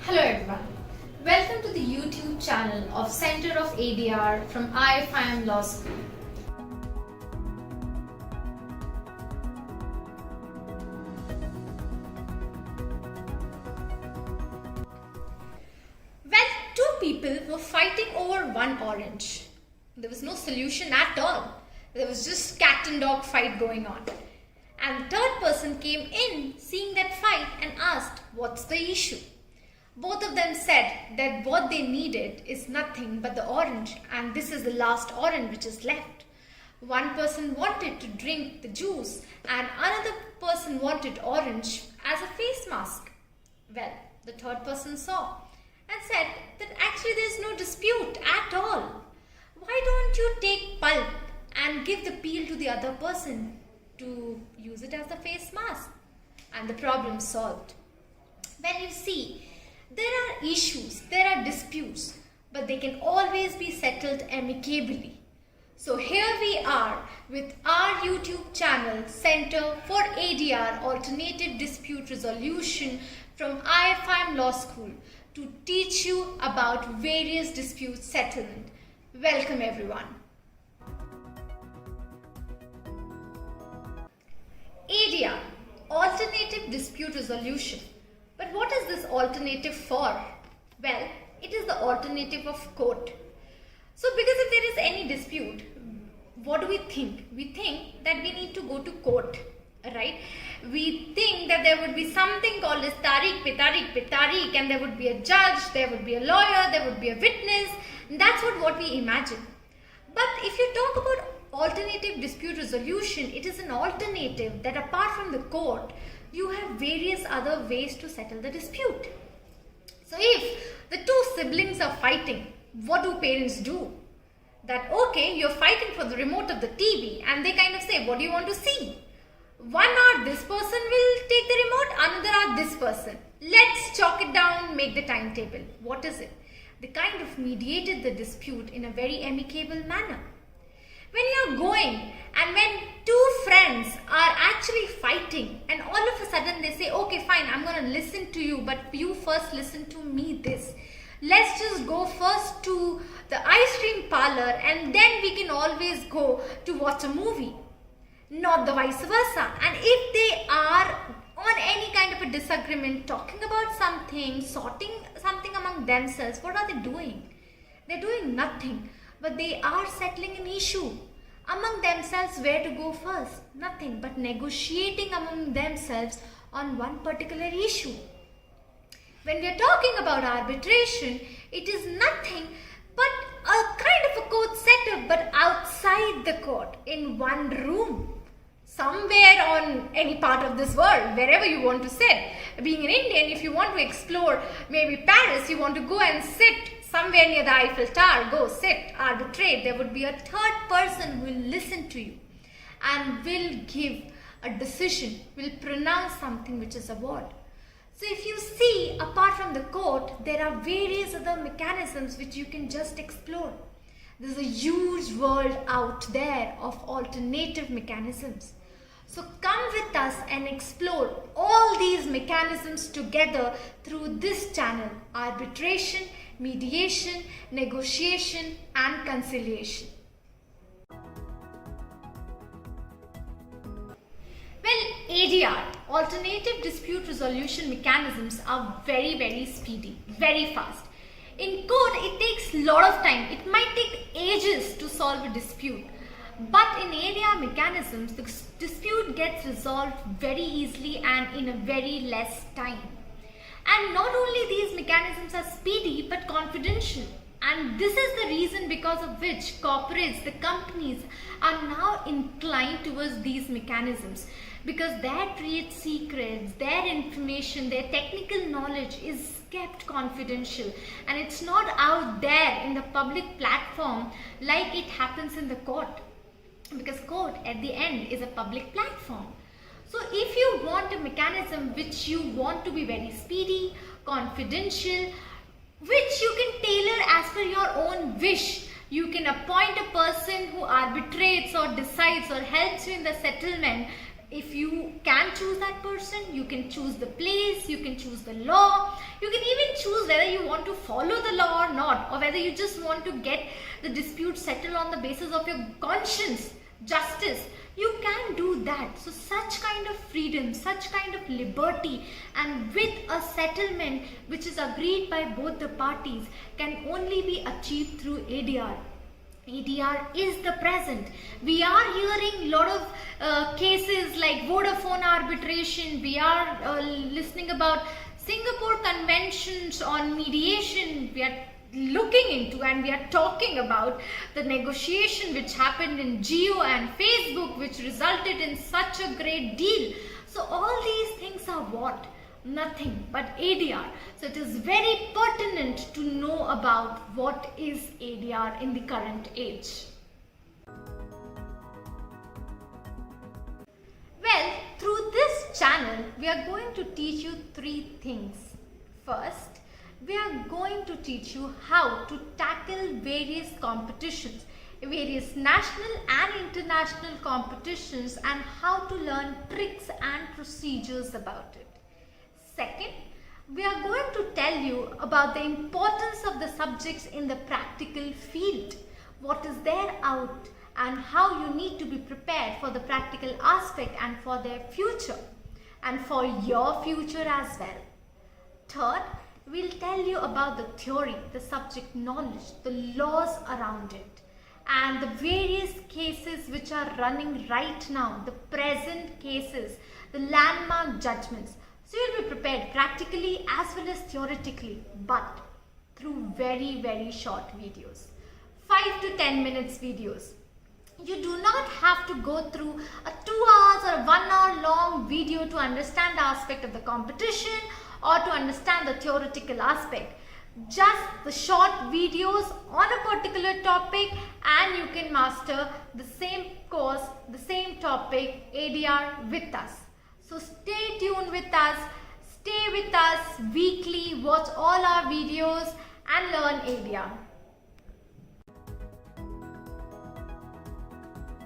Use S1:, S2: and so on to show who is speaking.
S1: Hello everyone. Welcome to the YouTube channel of Center of ADR from IFIM Law School. Well, two people were fighting over one orange. There was no solution at all. There was just cat and dog fight going on. And the third person came in seeing that fight and asked, "What's the issue?" Both of them said that what they needed is nothing but the orange, and this is the last orange which is left. One person wanted to drink the juice and another person wanted orange as a face mask. Well, the third person saw and said that actually there is no dispute at all. Why don't you take pulp and give the peel to the other person to use it as a face mask? And the problem solved. Well, you see, there are issues, there are disputes, but they can always be settled amicably. So here we are with our YouTube channel, Center for ADR, Alternative Dispute Resolution from IFIM Law School, to teach you about various dispute settlement. Welcome everyone. ADR, Alternative Dispute Resolution. But what is this alternative for? Well, it is the alternative of court. So because if there is any dispute, what do we think? We think that we need to go to court, right? We think that there would be something called as tariq pe tariq, and there would be a judge, there would be a lawyer, there would be a witness. That's what we imagine. But if you talk about alternative dispute resolution, it is an alternative that apart from the court, you have various other ways to settle the dispute. So if the two siblings are fighting, what do parents do? That okay, you're fighting for the remote of the TV, and they kind of say, what do you want to see? 1 hour this person will take the remote, another hour this person. Let's chalk it down, make the timetable. What is it? They kind of mediated the dispute in a very amicable manner. When you're going and when two friends are actually fighting and all of a sudden they say, okay fine, I'm going to listen to you, but you first listen to me this. Let's just go first to the ice cream parlor and then we can always go to watch a movie. Not the vice versa. And if they are on any kind of a disagreement, talking about something, sorting something among themselves, what are they doing? They're doing nothing. But they are settling an issue among themselves. Where to go first? Nothing but negotiating among themselves on one particular issue. When we are talking about arbitration, it is nothing but a kind of a court setup, but outside the court, in one room. Somewhere on any part of this world, wherever you want to sit. Being an Indian, if you want to explore maybe Paris, you want to go and sit somewhere near the Eiffel Tower, go sit, arbitrate. There would be a third person who will listen to you and will give a decision, will pronounce something which is a word. So if you see, apart from the court, there are various other mechanisms which you can just explore. There's a huge world out there of alternative mechanisms. So come with us and explore all these mechanisms together through this channel: arbitration, mediation, negotiation, and conciliation. Well, ADR, alternative dispute resolution mechanisms, are very speedy, very fast. In court, it takes a lot of time. It might take ages to solve a dispute. But in ADR mechanisms, the dispute gets resolved very easily and in a very less time. And not only these mechanisms are speedy but confidential. And this is the reason because of which corporates, the companies, are now inclined towards these mechanisms. Because their trade secrets, their information, their technical knowledge is kept confidential. And it's not out there in the public platform like it happens in the court. Because court at the end is a public platform. So if you want a mechanism which you want to be very speedy, confidential, which you can tailor as per your own wish, you can appoint a person who arbitrates or decides or helps you in the settlement. If you can choose that person, you can choose the place, you can choose the law, you can even choose whether you want to follow the law or not, or whether you just want to get the dispute settled on the basis of your conscience, justice. You can do that. So such kind of freedom, such kind of liberty, and with a settlement which is agreed by both the parties, can only be achieved through ADR. ADR is the present. We are hearing a lot of cases like Vodafone arbitration. We are listening about Singapore Conventions on mediation. We are looking into and we are talking about the negotiation which happened in Jio and Facebook, which resulted in such a great deal. So all these things are what? Nothing but ADR. So it is very pertinent to know about what is ADR in the current age. Well, through this channel, we are going to teach you 3 things. First, we are going to teach you how to tackle various competitions, various national and international competitions, and how to learn tricks and procedures about it. Second, we are going to tell you about the importance of the subjects in the practical field, what is there out, and how you need to be prepared for the practical aspect and for their future, and for your future as well. Third, we'll tell you about the theory, the subject knowledge, the laws around it, and the various cases which are running right now, the present cases, the landmark judgments. So you'll be prepared practically as well as theoretically, but through very, very short videos. 5 to 10 minutes videos. You do not have to go through a 2 hours or a 1 hour long video to understand the aspect of the competition or to understand the theoretical aspect. Just the short videos on a particular topic and you can master the same course, the same topic, ADR with us. So stay tuned with us, stay with us weekly, watch all our videos and learn ADR.